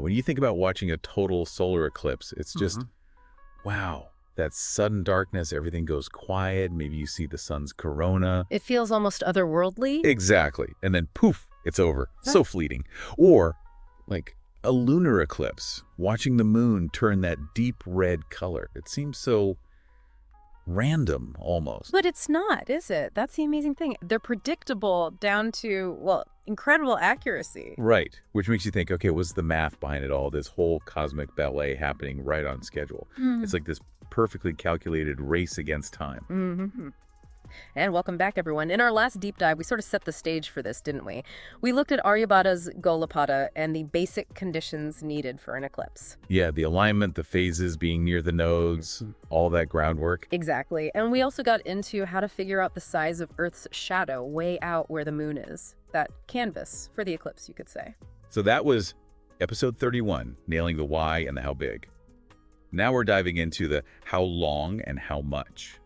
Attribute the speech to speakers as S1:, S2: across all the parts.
S1: when you think about watching a total solar eclipse, it's just, wow, that sudden darkness, everything goes quiet. Maybe you see the sun's corona.
S2: It feels almost otherworldly.
S1: Exactly. And then poof, it's over. So fleeting. Or like a lunar eclipse, watching the moon turn that deep red color. It seems so random almost.
S2: But it's not, is it? That's the amazing thing. They're predictable down to, well, incredible accuracy.
S1: Right. Which makes you think, okay, what's the math behind it all? This whole cosmic ballet happening right on schedule. It's like this perfectly calculated race against time.
S2: And welcome back, everyone. In our last deep dive, we sort of set the stage for this, didn't we? We looked at Aryabhata's Golapāda and the basic conditions needed for an eclipse.
S1: Yeah, the alignment, the phases being near the nodes, all that groundwork.
S2: Exactly. And we also got into how to figure out the size of Earth's shadow way out where the moon is. That canvas for the eclipse, you could say.
S1: So that was episode 31, nailing the why and the how big. Now we're diving into the how long and how much.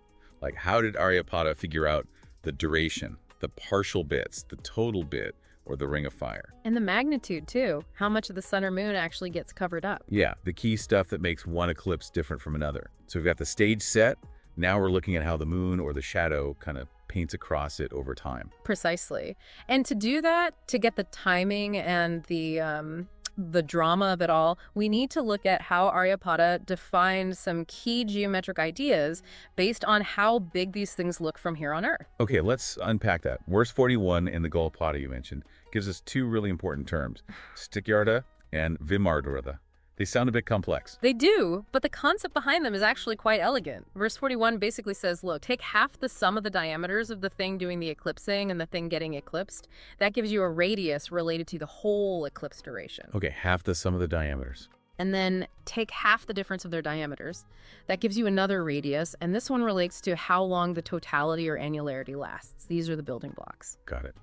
S1: Like, how did Aryabhata figure out the duration, the partial bits, the total bit, or the ring of fire?
S2: And the magnitude, too. How much of the sun or moon actually gets covered up.
S1: Yeah, the key stuff that makes one eclipse different from another. So we've got the stage set. Now we're looking at how the moon or the shadow kind of paints across it over time.
S2: Precisely. And to do that, to get the timing and the drama of it all, we need to look at how Aryabhata defined some key geometric ideas based on how big these things look from here on Earth.
S1: Okay, let's unpack that. Verse 41 in the Golapāda you mentioned gives us two really important terms, Sthityardha and Vimardārdha. They sound a bit complex.
S2: They do, but the concept behind them is actually quite elegant. Verse 41 basically says, look, take half the sum of the diameters of the thing doing the eclipsing and the thing getting eclipsed. That gives you a radius related to the whole eclipse duration.
S1: Okay, half the sum of the diameters.
S2: And then take half the difference of their diameters. That gives you another radius, and this one relates to how long the totality or annularity lasts. These are the building blocks.
S1: Got it.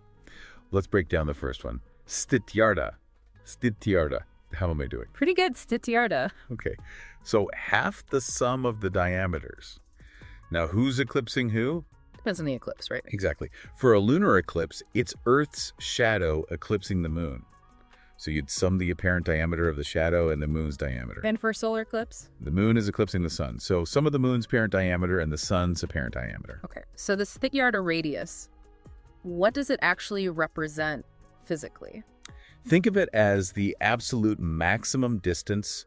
S1: Let's break down the first one. Sthityardha. Sthityardha. How am I doing?
S2: Pretty good, Sthityardha.
S1: Okay, so half the sum of the diameters. Now, who's eclipsing who?
S2: Depends on the eclipse, right?
S1: Exactly. For a lunar eclipse, it's Earth's shadow eclipsing the moon. So you'd sum the apparent diameter of the shadow and the moon's diameter.
S2: And for a solar eclipse?
S1: The moon is eclipsing the sun. So sum of the moon's apparent diameter and the sun's apparent diameter.
S2: Okay, so the Sthityardha radius, what does it actually represent physically?
S1: Think of it as the absolute maximum distance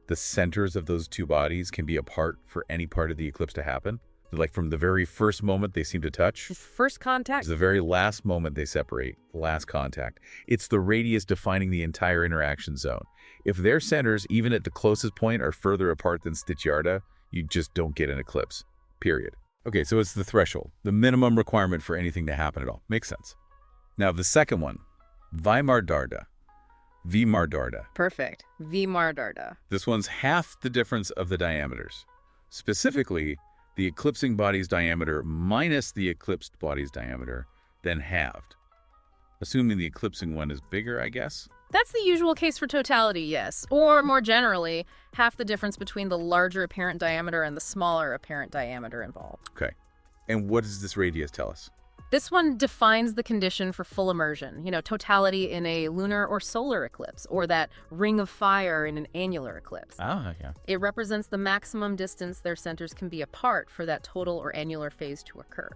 S1: the centers of those two bodies can be apart for any part of the eclipse to happen. Like from the very first moment they seem to touch.
S2: First contact.
S1: To the very last moment they separate, last contact. It's the radius defining the entire interaction zone. If their centers, even at the closest point, are further apart than Sthityardha, you just don't get an eclipse, period. Okay, so it's the threshold, the minimum requirement for anything to happen at all. Makes sense. Now the second one. Vimardārdha. Vimardārdha.
S2: Perfect. Vimardārdha.
S1: This one's half the difference of the diameters. Specifically, the eclipsing body's diameter minus the eclipsed body's diameter, then halved. Assuming the eclipsing one is bigger, I guess?
S2: That's the usual case for totality, yes. Or more generally, half the difference between the larger apparent diameter and the smaller apparent diameter involved.
S1: Okay. And what does this radius tell us?
S2: This one defines the condition for full immersion, totality in a lunar or solar eclipse, or that ring of fire in an annular eclipse.
S1: Ah, yeah.
S2: It represents the maximum distance their centers can be apart for that total or annular phase to occur.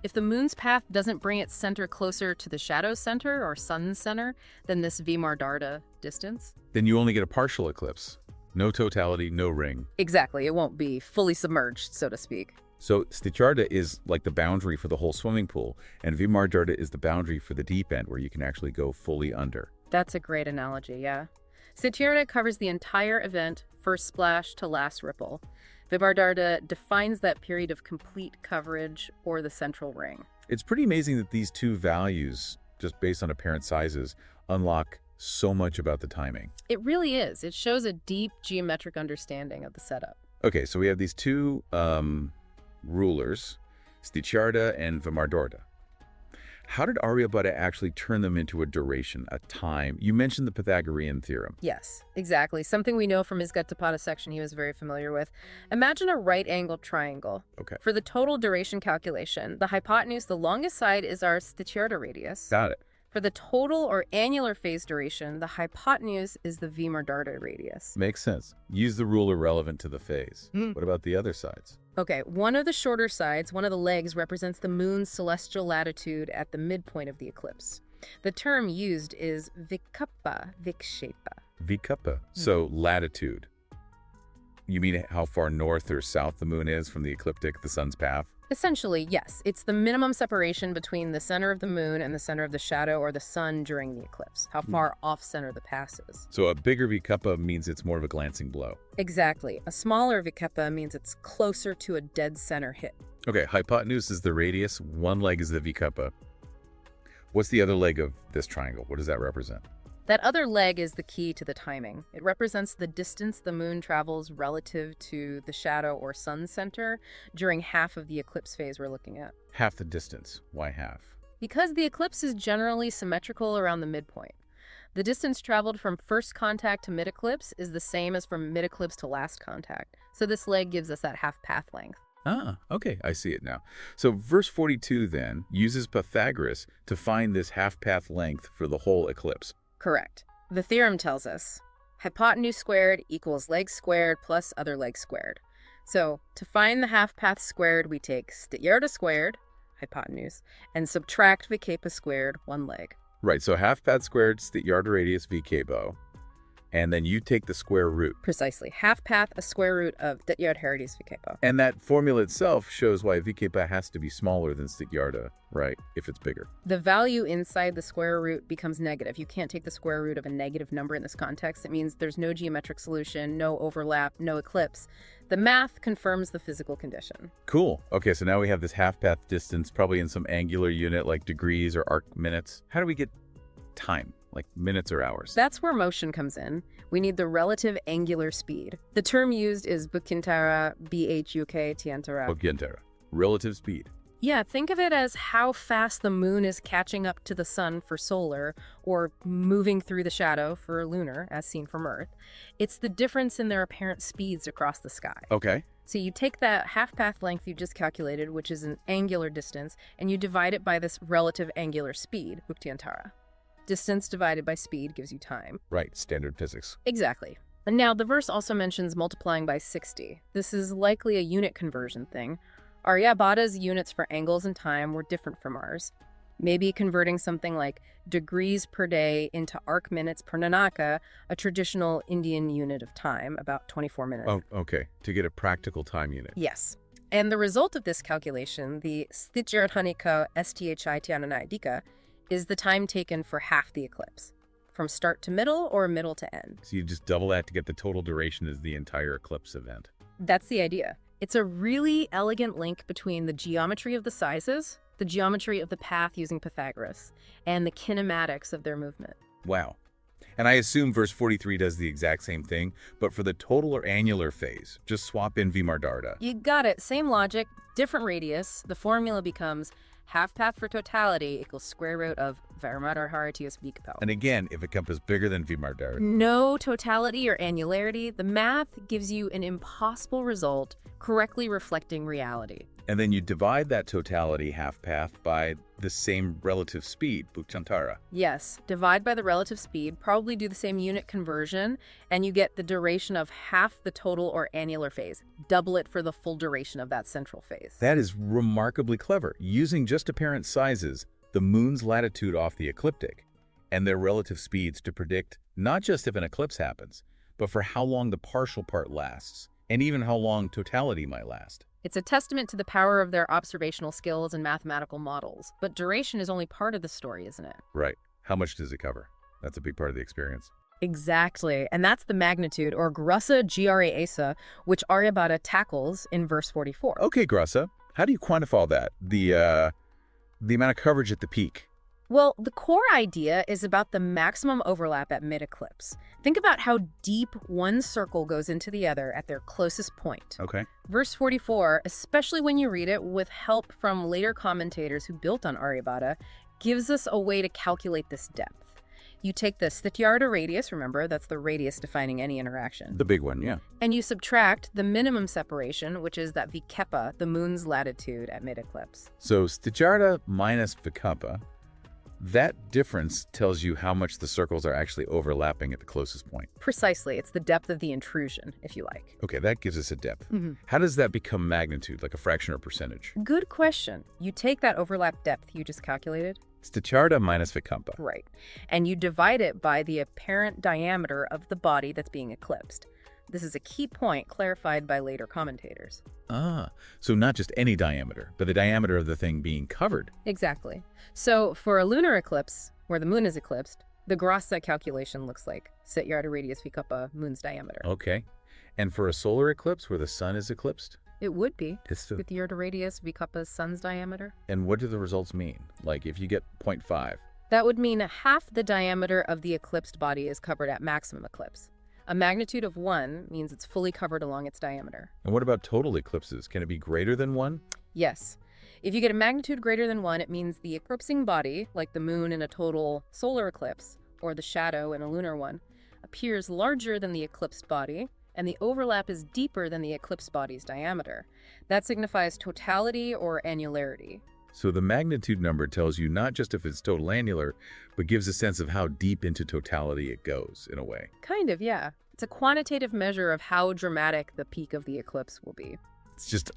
S2: If the moon's path doesn't bring its center closer to the shadow's center or sun's center than this Vimardārdha distance,
S1: then you only get a partial eclipse. No totality, no ring.
S2: Exactly. It won't be fully submerged, so to speak.
S1: So Sthityardha is like the boundary for the whole swimming pool, and Vimardārdha is the boundary for the deep end where you can actually go fully under.
S2: That's a great analogy, yeah. Sthityardha covers the entire event, first splash to last ripple. Vimardārdha defines that period of complete coverage or the central ring.
S1: It's pretty amazing that these two values, just based on apparent sizes, unlock so much about the timing.
S2: It really is. It shows a deep geometric understanding of the setup.
S1: Okay, so we have these two rulers, Sthityardha and Vimardārdha. How did Aryabhata actually turn them into a duration, a time? You mentioned the Pythagorean theorem.
S2: Yes, exactly. Something we know from his Eclipse section he was very familiar with. Imagine a right-angled triangle.
S1: Okay.
S2: For the total duration calculation, the hypotenuse, the longest side, is our Sthityardha radius.
S1: Got it.
S2: For the total or annular phase duration, the hypotenuse is the Vimardārdha radius.
S1: Makes sense. Use the ruler relevant to the phase. What about the other sides?
S2: Okay, one of the shorter sides, one of the legs, represents the moon's celestial latitude at the midpoint of the eclipse. The term used is Vikṣepa, Vikṣepa.
S1: Vikṣepa. So latitude. You mean how far north or south the moon is from the ecliptic, the sun's path?
S2: Essentially, yes. It's the minimum separation between the center of the moon and the center of the shadow or the sun during the eclipse, how far off-center the pass is.
S1: So a bigger Vikṣepa means it's more of a glancing blow.
S2: Exactly. A smaller Vikṣepa means it's closer to a dead center hit.
S1: Okay, hypotenuse is the radius, one leg is the Vikṣepa. What's the other leg of this triangle? What does that represent?
S2: That other leg is the key to the timing. It represents the distance the moon travels relative to the shadow or sun center during half of the eclipse phase we're looking at.
S1: Half the distance. Why half?
S2: Because the eclipse is generally symmetrical around the midpoint. The distance traveled from first contact to mid-eclipse is the same as from mid-eclipse to last contact. So this leg gives us that half path length.
S1: Ah, okay, I see it now. So verse 42 then uses Pythagoras to find this half path length for the whole eclipse.
S2: Correct. The theorem tells us hypotenuse squared equals legs squared plus other legs squared. So to find the half path squared, we take Sthityardha squared, hypotenuse, and subtract Vikṣepa squared, one leg.
S1: Right, so half path squared, Sthityardha radius, Vikṣepa, and then you take the square root.
S2: Precisely. Half path, a square root of Sthityardha radius Vikṣepa.
S1: And that formula itself shows why Vikṣepa has to be smaller than Sthityardha, right, if it's bigger.
S2: The value inside the square root becomes negative. You can't take the square root of a negative number in this context. It means there's no geometric solution, no overlap, no eclipse. The math confirms the physical condition.
S1: Cool. Okay, so now we have this half path distance, probably in some angular unit like degrees or arc minutes. How do we get time? Like minutes or hours?
S2: That's where motion comes in. We need the relative angular speed. The term used is bhukyantara, bhukyantara.
S1: Bhukyantara. Relative speed.
S2: Yeah, think of it as how fast the moon is catching up to the sun for solar, or moving through the shadow for lunar, as seen from Earth. It's the difference in their apparent speeds across the sky.
S1: Okay.
S2: So you take that half path length you just calculated, which is an angular distance, and you divide it by this relative angular speed, bhukyantara. Distance divided by speed gives you time.
S1: Right, standard physics.
S2: Exactly. And now the verse also mentions multiplying by 60. This is likely a unit conversion thing. Aryabhata's units for angles and time were different from ours. Maybe converting something like degrees per day into arc minutes per nanaka, a traditional Indian unit of time, about 24 minutes.
S1: Oh, okay. To get a practical time unit.
S2: Yes. And the result of this calculation, the Sthityardhanika nāḍikās, is the time taken for half the eclipse, from start to middle or middle to end.
S1: So you just double that to get the total duration as the entire eclipse event.
S2: That's the idea. It's a really elegant link between the geometry of the sizes, the geometry of the path using Pythagoras, and the kinematics of their movement.
S1: Wow. And I assume verse 43 does the exact same thing, but for the total or annular phase, just swap in Vimardārdha.
S2: You got it. Same logic, different radius. The formula becomes half path for totality equals square root of Vimardārdha Vikṣepa.
S1: And again, if it comes bigger than Vimardārdha.
S2: No totality or annularity. The math gives you an impossible result, correctly reflecting reality.
S1: And then you divide that totality half path by the same relative speed, bhukyantara.
S2: Yes, divide by the relative speed, probably do the same unit conversion, and you get the duration of half the total or annular phase. Double it for the full duration of that central phase.
S1: That is remarkably clever, using just apparent sizes, the moon's latitude off the ecliptic, and their relative speeds to predict not just if an eclipse happens, but for how long the partial part lasts, and even how long totality might last.
S2: It's a testament to the power of their observational skills and mathematical models. But duration is only part of the story, isn't it?
S1: Right. How much does it cover? That's a big part of the experience.
S2: Exactly. And that's the magnitude, or Grāsa Grāsa, which Aryabhata tackles in verse 44.
S1: Okay, Grāsa. How do you quantify all that? The amount of coverage at the peak.
S2: Well, the core idea is about the maximum overlap at mid-eclipse. Think about how deep one circle goes into the other at their closest point.
S1: Okay.
S2: Verse 44, especially when you read it with help from later commentators who built on Aryabhata, gives us a way to calculate this depth. You take the Sthityardha radius, remember, that's the radius defining any interaction.
S1: The big one, yeah.
S2: And you subtract the minimum separation, which is that Vikṣepa, the moon's latitude at mid-eclipse.
S1: So Sthityardha minus Vikṣepa That difference tells you how much the circles are actually overlapping at the closest point.
S2: Precisely. It's the depth of the intrusion, if you like.
S1: Okay, that gives us a depth. How does that become magnitude, like a fraction or percentage?
S2: Good question. You take that overlap depth you just calculated.
S1: Sthityardha minus Vikṣepa.
S2: Right. And you divide it by the apparent diameter of the body that's being eclipsed. This is a key point clarified by later commentators.
S1: So not just any diameter, but the diameter of the thing being covered.
S2: Exactly. So for a lunar eclipse, where the moon is eclipsed, the Grāsa calculation looks like Sthityardha radius Vikṣepa, moon's diameter.
S1: Okay. And for a solar eclipse where the sun is eclipsed?
S2: It would be.
S1: It's the...
S2: Sthityardha radius Vikṣepa's sun's diameter.
S1: And what do the results mean? Like if you get 0.5?
S2: That would mean half the diameter of the eclipsed body is covered at maximum eclipse. A magnitude of 1 means it's fully covered along its diameter.
S1: And what about total eclipses? Can it be greater than 1?
S2: Yes. If you get a magnitude greater than 1, it means the eclipsing body, like the moon in a total solar eclipse, or the shadow in a lunar one, appears larger than the eclipsed body, and the overlap is deeper than the eclipsed body's diameter. That signifies totality or annularity.
S1: So the magnitude number tells you not just if it's total annular, but gives a sense of how deep into totality it goes, in a way.
S2: Kind of, yeah. It's a quantitative measure of how dramatic the peak of the eclipse will be.
S1: It's just,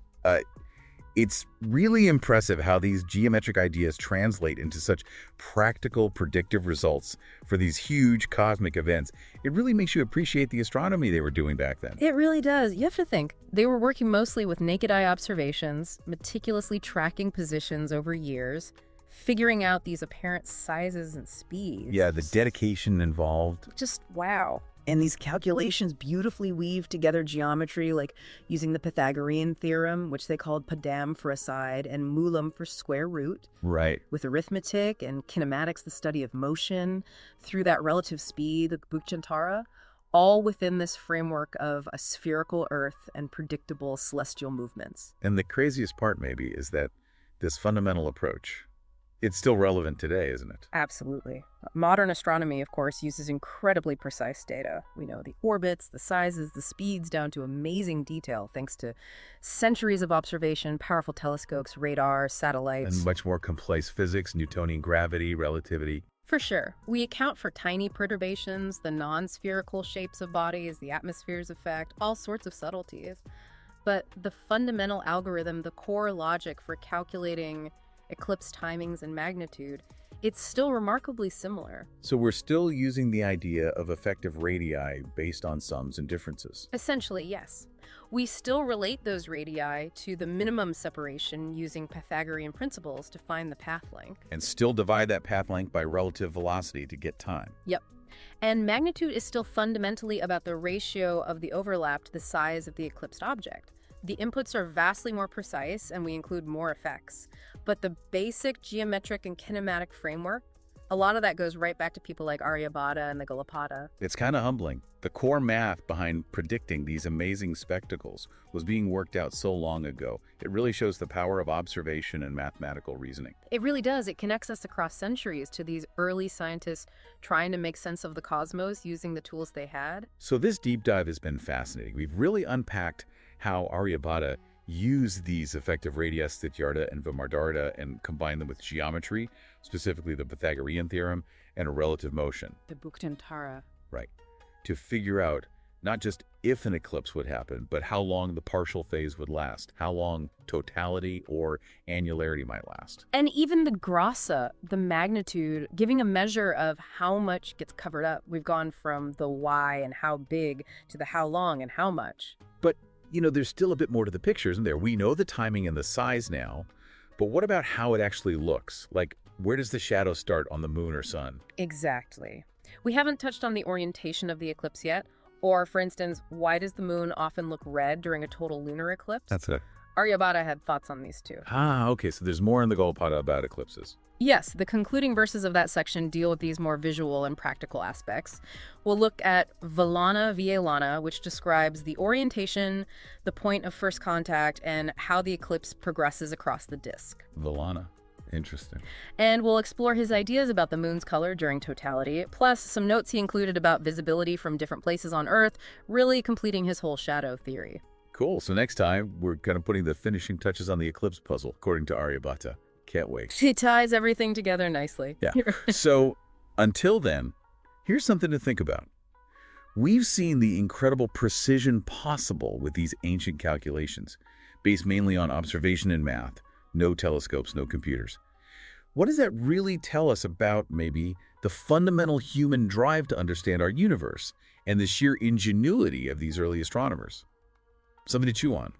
S1: it's really impressive how these geometric ideas translate into such practical, predictive results for these huge cosmic events. It really makes you appreciate the astronomy they were doing back then.
S2: It really does. You have to think. They were working mostly with naked eye observations, meticulously tracking positions over years, figuring out these apparent sizes and speeds.
S1: Yeah, the dedication involved.
S2: Just wow.
S3: And these calculations beautifully weave together geometry, like using the Pythagorean theorem, which they called padam for a side and mulam for square root.
S1: Right.
S3: With arithmetic and kinematics, the study of motion, through that relative speed, the Vikṣepa, all within this framework of a spherical Earth and predictable celestial movements.
S1: And the craziest part, maybe, is that this fundamental approach, it's still relevant today, isn't it?
S2: Absolutely. Modern astronomy, of course, uses incredibly precise data. We know the orbits, the sizes, the speeds down to amazing detail thanks to centuries of observation, powerful telescopes, radar, satellites.
S1: And much more complex physics, Newtonian gravity, relativity.
S2: For sure. We account for tiny perturbations, the non-spherical shapes of bodies, the atmosphere's effect, all sorts of subtleties. But the fundamental algorithm, the core logic for calculating eclipse timings and magnitude, it's still remarkably similar.
S1: So we're still using the idea of effective radii based on sums and differences.
S2: Essentially, yes. We still relate those radii to the minimum separation using Pythagorean principles to find the path length.
S1: And still divide that path length by relative velocity to get time.
S2: Yep. And magnitude is still fundamentally about the ratio of the overlap to the size of the eclipsed object. The inputs are vastly more precise, and we include more effects. But the basic geometric and kinematic framework, a lot of that goes right back to people like Aryabhata and the Golapāda.
S1: It's kind of humbling. The core math behind predicting these amazing spectacles was being worked out so long ago. It really shows the power of observation and mathematical reasoning.
S2: It really does. It connects us across centuries to these early scientists trying to make sense of the cosmos using the tools they had.
S1: So this deep dive has been fascinating. We've really unpacked how Aryabhata used these effective radii Sthityardha and Vimardārdha and combined them with geometry, specifically the Pythagorean theorem and a relative motion.
S3: The Vikṣepa.
S1: Right. To figure out not just if an eclipse would happen, but how long the partial phase would last, how long totality or annularity might last.
S2: And even the Grāsa, the magnitude, giving a measure of how much gets covered up. We've gone from the why and how big to the how long and how much.
S1: But you know, there's still a bit more to the picture, isn't there? We know the timing and the size now, but what about how it actually looks? Like, where does the shadow start on the moon or sun?
S2: Exactly. We haven't touched on the orientation of the eclipse yet, or, for instance, why does the moon often look red during a total lunar eclipse?
S1: That's it.
S2: Aryabhata had thoughts on these too.
S1: Okay, so there's more in the Golapāda about eclipses.
S2: Yes, the concluding verses of that section deal with these more visual and practical aspects. We'll look at Valana Vielana, which describes the orientation, the point of first contact, and how the eclipse progresses across the disk.
S1: Valana. Interesting.
S2: And we'll explore his ideas about the moon's color during totality, plus some notes he included about visibility from different places on Earth, really completing his whole shadow theory.
S1: Cool. So next time, we're kind of putting the finishing touches on the eclipse puzzle, according to Aryabhata. Can't wait.
S2: It ties everything together nicely.
S1: Yeah. So until then, here's something to think about. We've seen the incredible precision possible with these ancient calculations, based mainly on observation and math. No telescopes, no computers. What does that really tell us about, maybe, the fundamental human drive to understand our universe and the sheer ingenuity of these early astronomers? Something to chew on.